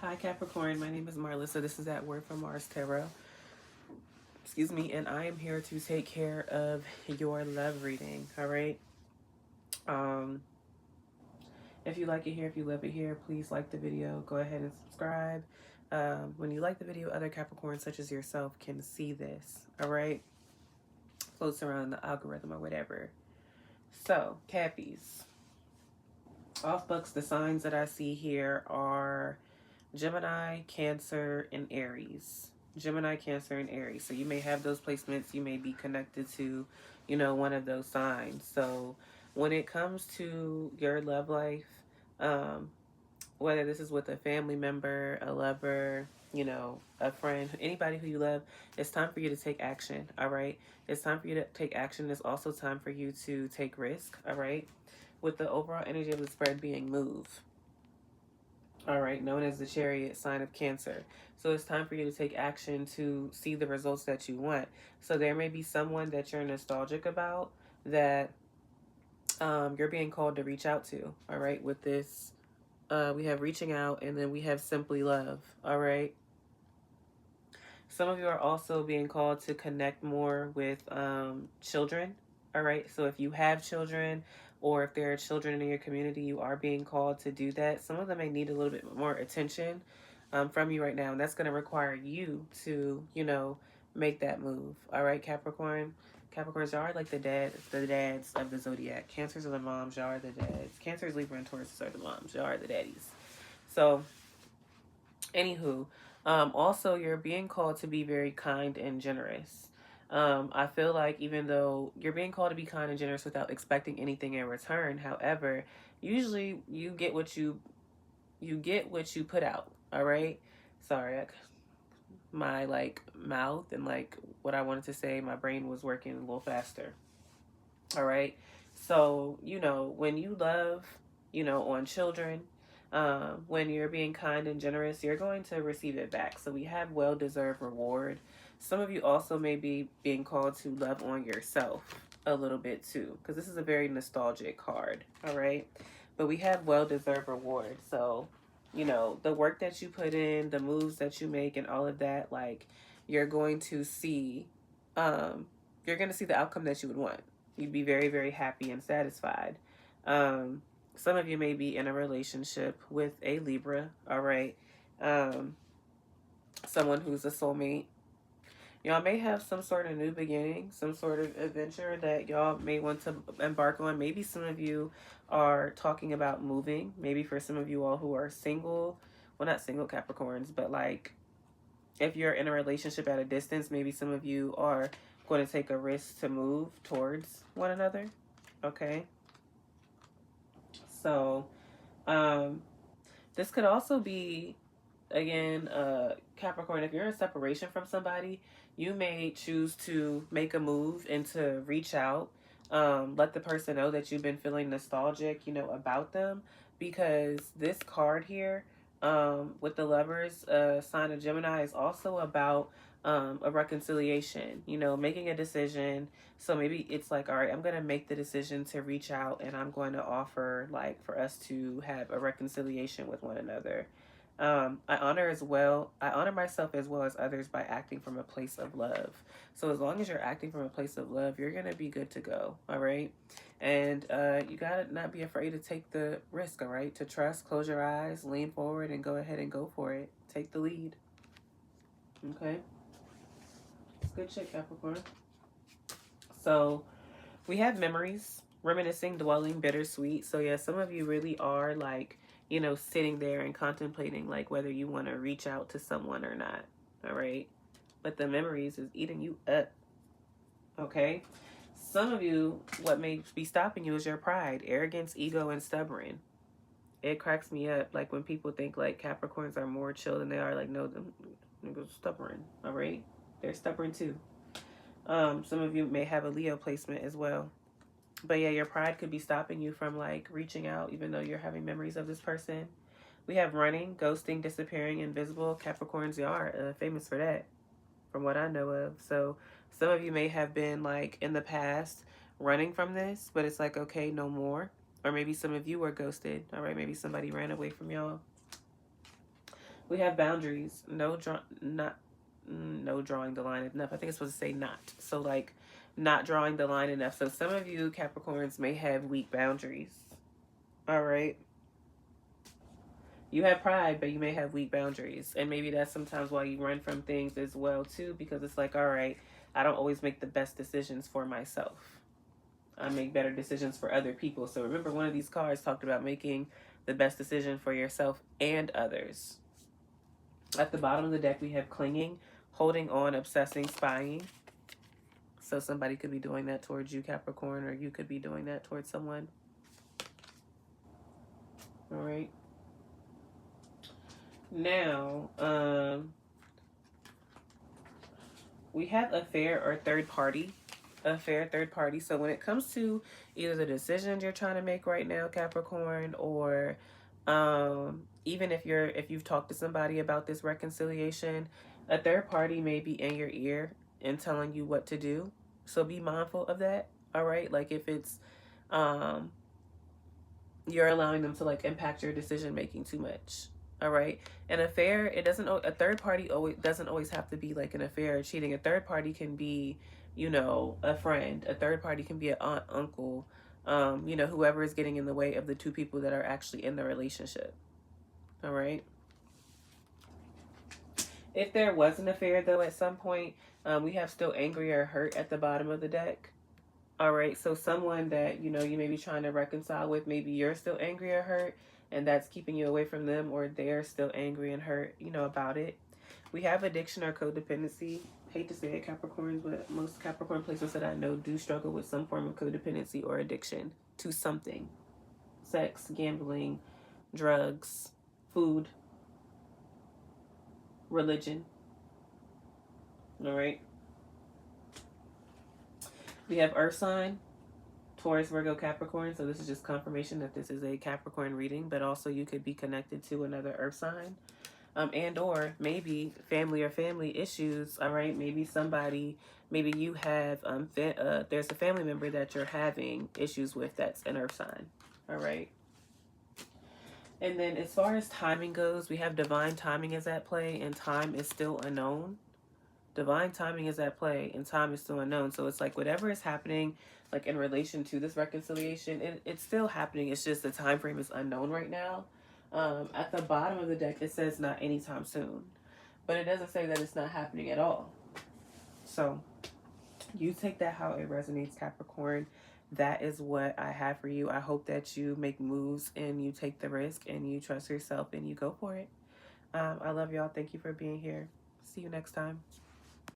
Hi Capricorn, my name is Marlissa. This is at Word from Mars Tarot. Excuse me, and I am here to take care of your love reading. All right. Um, if you like it here, if you love it here, please like the video. Go ahead and subscribe. When you like the video, other Capricorns such as yourself can see this. All right. Floats around the algorithm or whatever. So, Cappies. Off books, the signs that I see here are Gemini, Cancer, and Aries. Gemini, Cancer, and Aries. So you may have those placements. You may be connected to, one of those signs. So when it comes to your love life, um, whether this is with a family member, a lover, a friend, anybody who you love, it's time for you to take action. All right. It's time for you to take action. It's also time for you to take risk. All right. With the overall energy of the spread being move. All right, known as the Chariot, sign of Cancer. So it's time for you to take action to see the results that you want. So there may be someone that you're nostalgic about that you're being called to reach out to. All right, with this, we have reaching out, and then we have simply love. All right. Some of you are also being called to connect more with children. All right. So if you have children or if there are children in your community, you are being called to do that. Some of them may need a little bit more attention from you right now. And that's going to require you to, make that move. All right, Capricorn. Capricorns, y'all are like the dads of the zodiac. Cancers are the moms, y'all are the dads. Cancers, Libra, and Taurus are the moms, y'all are the daddies. So anywho, also you're being called to be very kind and generous. I feel like even though you're being called to be kind and generous without expecting anything in return, however, usually you get what you put out. All right. Sorry, my mouth and what I wanted to say, my brain was working a little faster. All right. So, when you love, on children, when you're being kind and generous, you're going to receive it back. So we have well deserved reward. Some of you also may be being called to love on yourself a little bit too, because this is a very nostalgic card. All right. But we have well deserved reward. So, the work that you put in, the moves that you make, and all of that, you're going to see, you're going to see the outcome that you would want. You'd be very, very happy and satisfied. Some of you may be in a relationship with a Libra, all right? Someone who's a soulmate. Y'all may have some sort of new beginning, some sort of adventure that y'all may want to embark on. Maybe some of you are talking about moving. Maybe for some of you all who are single, well, not single Capricorns, but if you're in a relationship at a distance, maybe some of you are going to take a risk to move towards one another, okay? So, this could also be, again, Capricorn, if you're in separation from somebody, you may choose to make a move and to reach out. Let the person know that you've been feeling nostalgic, about them. Because this card here, with the Lovers, sign of Gemini, is also about a reconciliation, making a decision. So maybe it's all right, I'm going to make the decision to reach out and I'm going to offer for us to have a reconciliation with one another. I honor myself as well as others by acting from a place of love. So as long as you're acting from a place of love, you're going to be good to go. All right. And you got to not be afraid to take the risk. All right. To trust, close your eyes, lean forward and go ahead and go for it. Take the lead. Okay. Good shit, Capricorn. So we have memories, reminiscing, dwelling, bittersweet. So yeah, some of you really are sitting there and contemplating whether you want to reach out to someone or not. All right. But the memories is eating you up. Okay. Some of you, what may be stopping you is your pride, arrogance, ego, and stubborn. It cracks me up when people think Capricorns are more chill than they are. No, them niggas stubborn. All right. They're stubborn too. Some of you may have a Leo placement as well. But yeah, your pride could be stopping you from reaching out, even though you're having memories of this person. We have running, ghosting, disappearing, invisible. Capricorns are famous for that, from what I know of. So some of you may have been in the past running from this, but it's okay, no more. Or maybe some of you were ghosted. All right, maybe somebody ran away from y'all. We have boundaries. No drawing the line enough. I think it's supposed to say not. So like not drawing the line enough. So some of you Capricorns may have weak boundaries. All right. You have pride, but you may have weak boundaries. And maybe that's sometimes why you run from things as well too, because it's like, all right, I don't always make the best decisions for myself. I make better decisions for other people. So remember, one of these cards talked about making the best decision for yourself and others. At the bottom of the deck, we have clinging, holding on, obsessing, spying. So somebody could be doing that towards you, Capricorn, or you could be doing that towards someone. All right. Now, we have affair or third party. Affair, third party. So when it comes to either the decisions you're trying to make right now, Capricorn, or even if you've talked to somebody about this reconciliation, a third party may be in your ear and telling you what to do. So be mindful of that. All right. Like if it's you're allowing them to like impact your decision making too much. All right. An affair, it doesn't, a third party always doesn't always have to be like an affair or cheating. A third party can be, you know, a friend. A third party can be an aunt, uncle, you know, whoever is getting in the way of the two people that are actually in the relationship. All right. If there was an affair, though, at some point, we have still angry or hurt at the bottom of the deck. All right. So someone that, you know, you may be trying to reconcile with, maybe you're still angry or hurt, and that's keeping you away from them, or they're still angry and hurt, you know, about it. We have addiction or codependency. Hate to say it, Capricorns, but most Capricorn placements that I know do struggle with some form of codependency or addiction to something. Sex, gambling, drugs, food, religion. All right. We have Earth sign, Taurus, Virgo, Capricorn. So this is just confirmation that this is a Capricorn reading, but also you could be connected to another Earth sign. And or maybe family or family issues. All right. Maybe you have, there's a family member that you're having issues with that's an Earth sign. All right. And then as far as timing goes, we have divine timing is at play and time is still unknown. Divine timing is at play and time is still unknown. So it's like whatever is happening, like in relation to this reconciliation, it's still happening. It's just the time frame is unknown right now. At the bottom of the deck, it says not anytime soon, but it doesn't say that it's not happening at all. So you take that how it resonates, Capricorn. That is what I have for you. I hope that you make moves and you take the risk and you trust yourself and you go for it. I love y'all. Thank you for being here. See you next time.